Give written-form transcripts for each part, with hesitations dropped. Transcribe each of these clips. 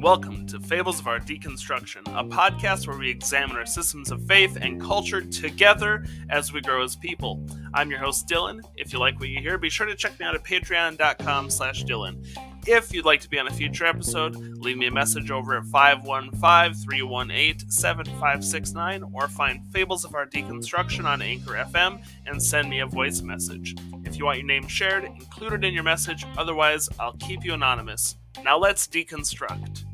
Welcome to Fables of Our Deconstruction, a podcast where we examine our systems of faith and culture together as we grow as people. I'm your host, Dylan. If you like what you hear, be sure to check me out at patreon.com/Dylan. If you'd like to be on a future episode, leave me a message over at 515-318-7569 or find Fables of Our Deconstruction on Anchor FM and send me a voice message. If you want your name shared, include it in your message, otherwise I'll keep you anonymous. Now let's deconstruct.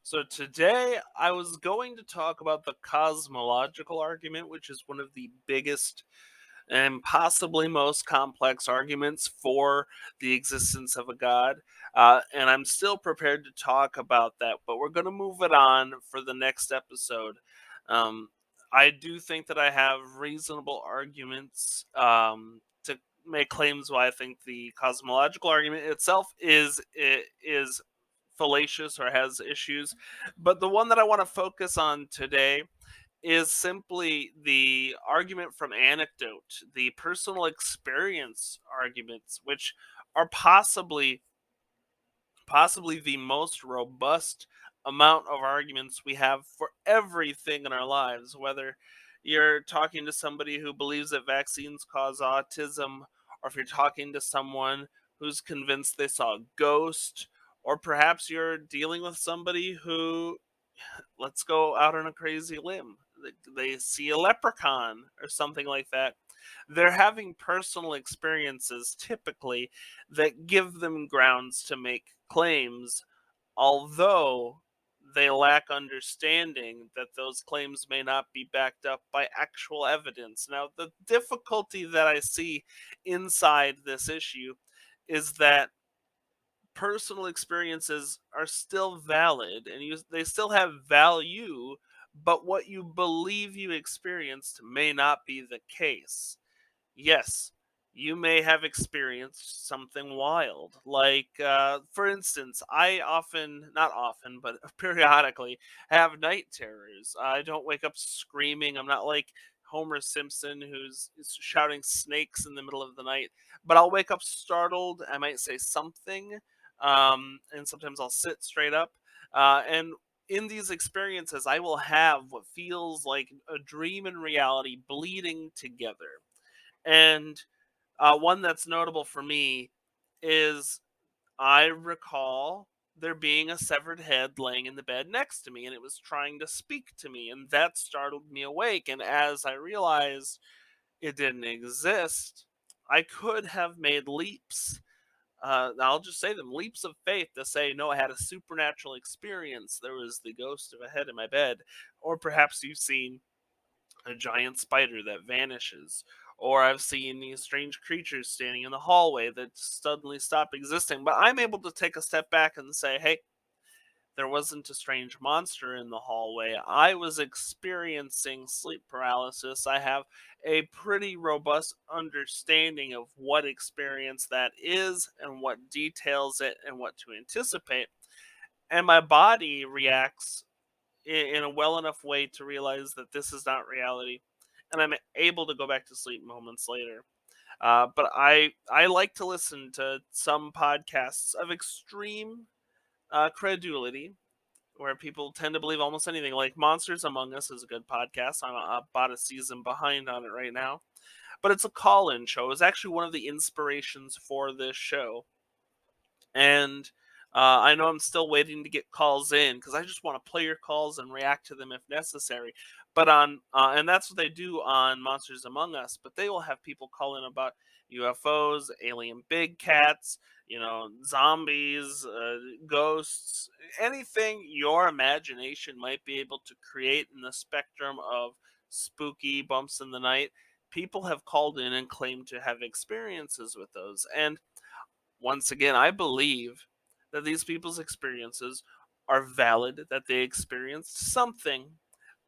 So today I was going to talk about the cosmological argument, which is one of the biggest and possibly most complex arguments for the existence of a god. And I'm still prepared to talk about that, but we're going to move it on for the next episode. Um, I do think that I have reasonable arguments to make claims why I think the cosmological argument itself is fallacious or has issues. But the one that I want to focus on today is simply the argument from Anecdote, the personal experience arguments, which are possibly the most robust amount of arguments we have for everything in our lives, whether you're talking to somebody who believes that vaccines cause autism, or if you're talking to someone who's convinced they saw a ghost, or perhaps you're dealing with somebody who, let's go out on a crazy limb, they see a leprechaun or something like that. They're having personal experiences typically that give them grounds to make claims, although they lack understanding that those claims may not be backed up by actual evidence. Now, the difficulty that I see inside this issue is that personal experiences are still valid and they still have value, but what you believe you experienced may not be the case. Yes, you may have experienced something wild. Like, for instance, I often, not often, but periodically have night terrors. I don't wake up screaming. I'm not like Homer Simpson who's shouting snakes in the middle of the night, but I'll wake up startled. I might say something, and sometimes I'll sit straight up. And in these experiences, I will have what feels like a dream and reality bleeding together. And one that's notable for me is I recall there being a severed head laying in the bed next to me, and it was trying to speak to me, and that startled me awake. And as I realized it didn't exist, I could have made leaps. I'll just say them leaps of faith to say, no, I had a supernatural experience. There was the ghost of a head in my bed. Or perhaps you've seen a giant spider that vanishes, or I've seen these strange creatures standing in the hallway that suddenly stop existing. But I'm able to take a step back and say, hey, there wasn't a strange monster in the hallway. I was experiencing sleep paralysis. I have a pretty robust understanding of what experience that is and what details it and what to anticipate. And my body reacts in a well enough way to realize that this is not reality, and I'm able to go back to sleep moments later. But I like to listen to some podcasts of extreme credulity, where people tend to believe almost anything. Like Monsters Among Us is a good podcast. I'm about a season behind on it right now, but it's a call-in show. It's actually one of the inspirations for this show, and I know I'm still waiting to get calls in because I just want to play your calls and react to them if necessary. But and that's what they do on Monsters Among Us. But they will have people call in about UFOs, alien big cats, zombies, ghosts, anything your imagination might be able to create in the spectrum of spooky bumps in the night. People have called in and claimed to have experiences with those, and once again, I believe that these people's experiences are valid, that they experienced something,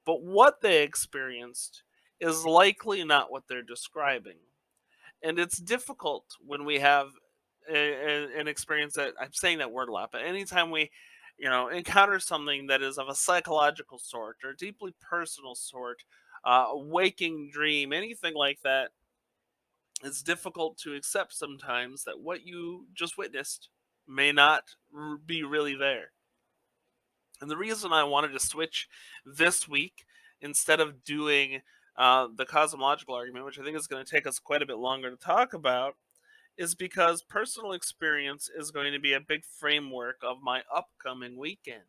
but what they experienced is likely not what they're describing. And it's difficult when we have an experience that, I'm saying that word a lot, but anytime we, encounter something that is of a psychological sort or deeply personal sort, a waking dream, anything like that. It's difficult to accept sometimes that what you just witnessed may not be really there. And the reason I wanted to switch this week instead of doing the cosmological argument, which I think is going to take us quite a bit longer to talk about, is because personal experience is going to be a big framework of my upcoming weekend.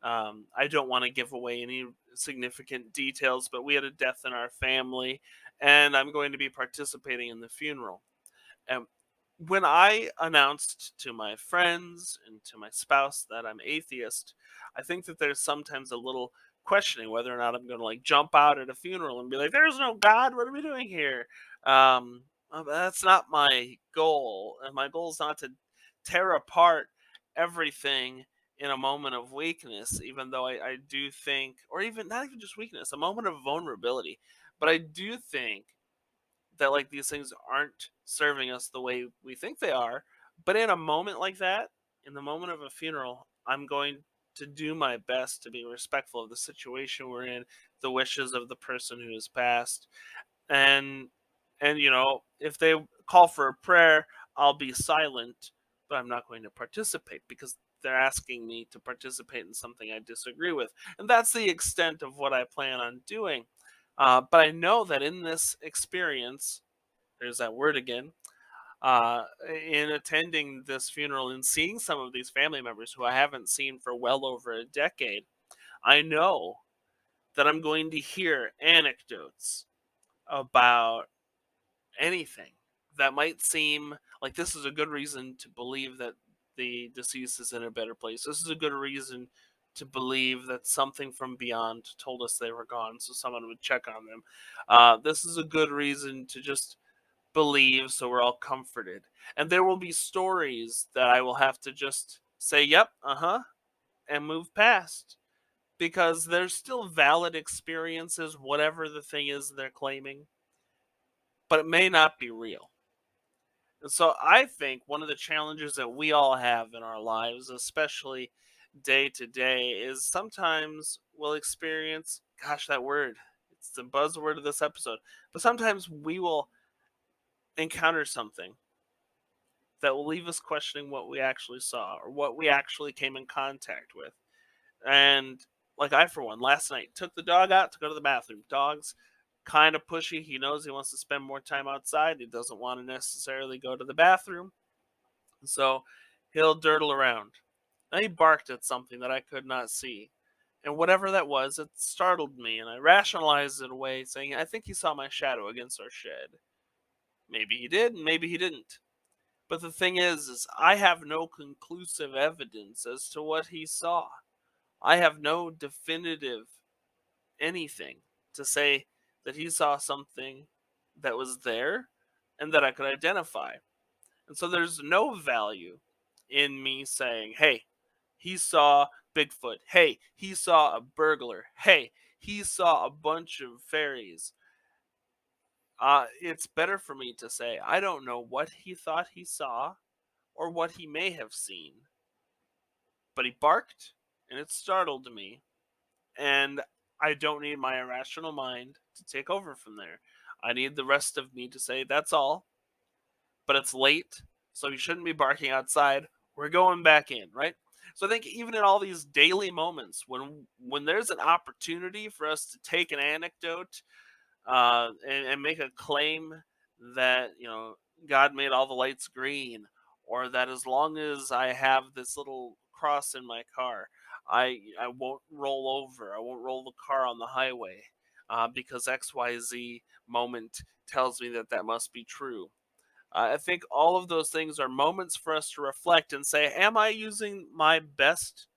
I don't want to give away any significant details, but we had a death in our family, and I'm going to be participating in the funeral. And when I announced to my friends and to my spouse that I'm atheist, I think that there's sometimes a little questioning whether or not I'm going to like jump out at a funeral and be like, "There's no God. What are we doing here?" That's not my goal, and my goal is not to tear apart everything in a moment of weakness. Even though I do think, or even not even just weakness, a moment of vulnerability. But I do think that like these things aren't serving us the way we think they are. But in a moment like that, in the moment of a funeral, I'm going to do my best to be respectful of the situation we're in, the wishes of the person who has passed, and if they call for a prayer, I'll be silent, but I'm not going to participate because they're asking me to participate in something I disagree with, and that's the extent of what I plan on doing. But I know that in this experience, there's that word again. In attending this funeral and seeing some of these family members who I haven't seen for well over a decade, I know that I'm going to hear anecdotes about anything that might seem like this is a good reason to believe that the deceased is in a better place. This is a good reason to believe that something from beyond told us they were gone, so someone would check on them. This is a good reason to just believe, so we're all comforted. And there will be stories that I will have to just say, yep, and move past because there's still valid experiences, whatever the thing is they're claiming, but it may not be real. And so I think one of the challenges that we all have in our lives, especially day to day, is sometimes we'll experience, gosh, that word, it's the buzzword of this episode, but sometimes we will encounter something that will leave us questioning what we actually saw or what we actually came in contact with. And like I, for one, last night took the dog out to go to the bathroom. Dog's kind of pushy. He knows he wants to spend more time outside. He doesn't want to necessarily go to the bathroom. So he'll dirtle around. And he barked at something that I could not see. And whatever that was, it startled me. And I rationalized it away, saying, I think he saw my shadow against our shed. Maybe he did, and maybe he didn't. But the thing is I have no conclusive evidence as to what he saw. I have no definitive anything to say that he saw something that was there and that I could identify. And so there's no value in me saying, hey, he saw Bigfoot. Hey, he saw a burglar. Hey, he saw a bunch of fairies. It's better for me to say, I don't know what he thought he saw or what he may have seen, but he barked and it startled me. And I don't need my irrational mind to take over from there. I need the rest of me to say, that's all, but it's late, so you shouldn't be barking outside. We're going back in, right? So I think even in all these daily moments, when there's an opportunity for us to take an anecdote and make a claim that God made all the lights green, or that as long as I have this little cross in my car, I won't roll over. I won't roll the car on the highway because XYZ moment tells me that that must be true. I think all of those things are moments for us to reflect and say, am I using my best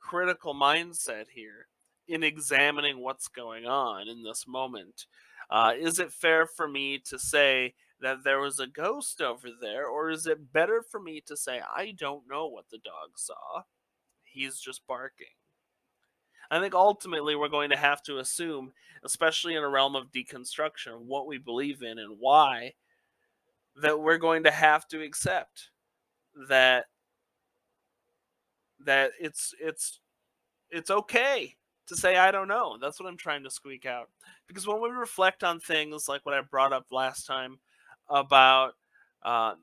critical mindset here in examining what's going on in this moment? Is it fair for me to say that there was a ghost over there, or is it better for me to say, I don't know what the dog saw? He's just barking. I think ultimately we're going to have to assume, especially in a realm of deconstruction, what we believe in and why, that we're going to have to accept that that it's okay to say, I don't know. That's what I'm trying to squeak out. Because when we reflect on things like what I brought up last time about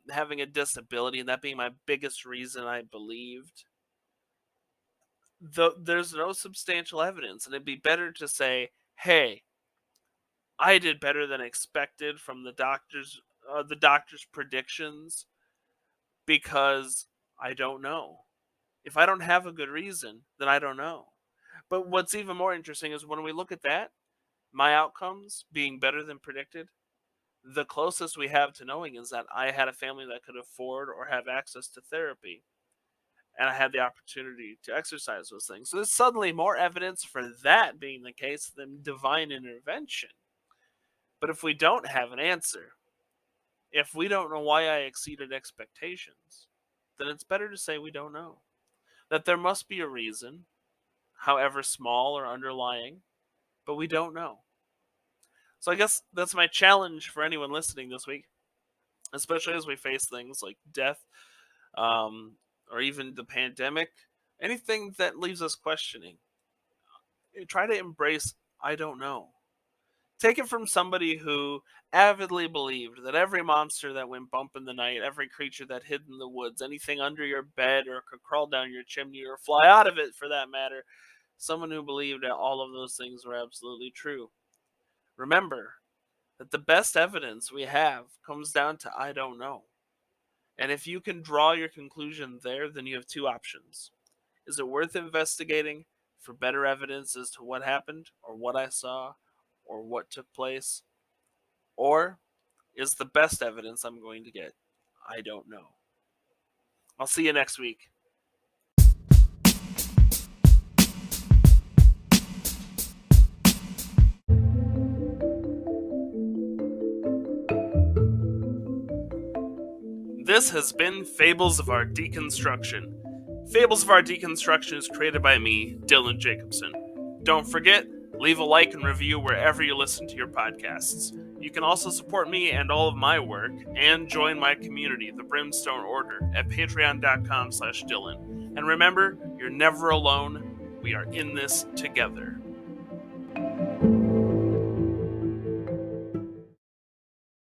having a disability, and that being my biggest reason I believed, there's no substantial evidence. And it'd be better to say, hey, I did better than expected from the doctor's predictions because I don't know. If I don't have a good reason, then I don't know. But what's even more interesting is when we look at that, my outcomes being better than predicted, the closest we have to knowing is that I had a family that could afford or have access to therapy. And I had the opportunity to exercise those things. So there's suddenly more evidence for that being the case than divine intervention. But if we don't have an answer, if we don't know why I exceeded expectations, then it's better to say we don't know. That there must be a reason, however small or underlying, but we don't know. So I guess that's my challenge for anyone listening this week, especially as we face things like death, or even the pandemic, anything that leaves us questioning. Try to embrace, I don't know. Take it from somebody who avidly believed that every monster that went bump in the night, every creature that hid in the woods, anything under your bed or could crawl down your chimney or fly out of it for that matter, someone who believed that all of those things were absolutely true. Remember that the best evidence we have comes down to I don't know. And if you can draw your conclusion there, then you have two options. Is it worth investigating for better evidence as to what happened or what I saw or what took place? Or is the best evidence I'm going to get, I don't know. I'll see you next week. This has been Fables of Our Deconstruction. Fables of Our Deconstruction is created by me, Dylan Jacobson. Don't forget, leave a like and review wherever you listen to your podcasts. You can also support me and all of my work and join my community, the Brimstone Order, at patreon.com/Dylan. And remember, you're never alone. We are in this together.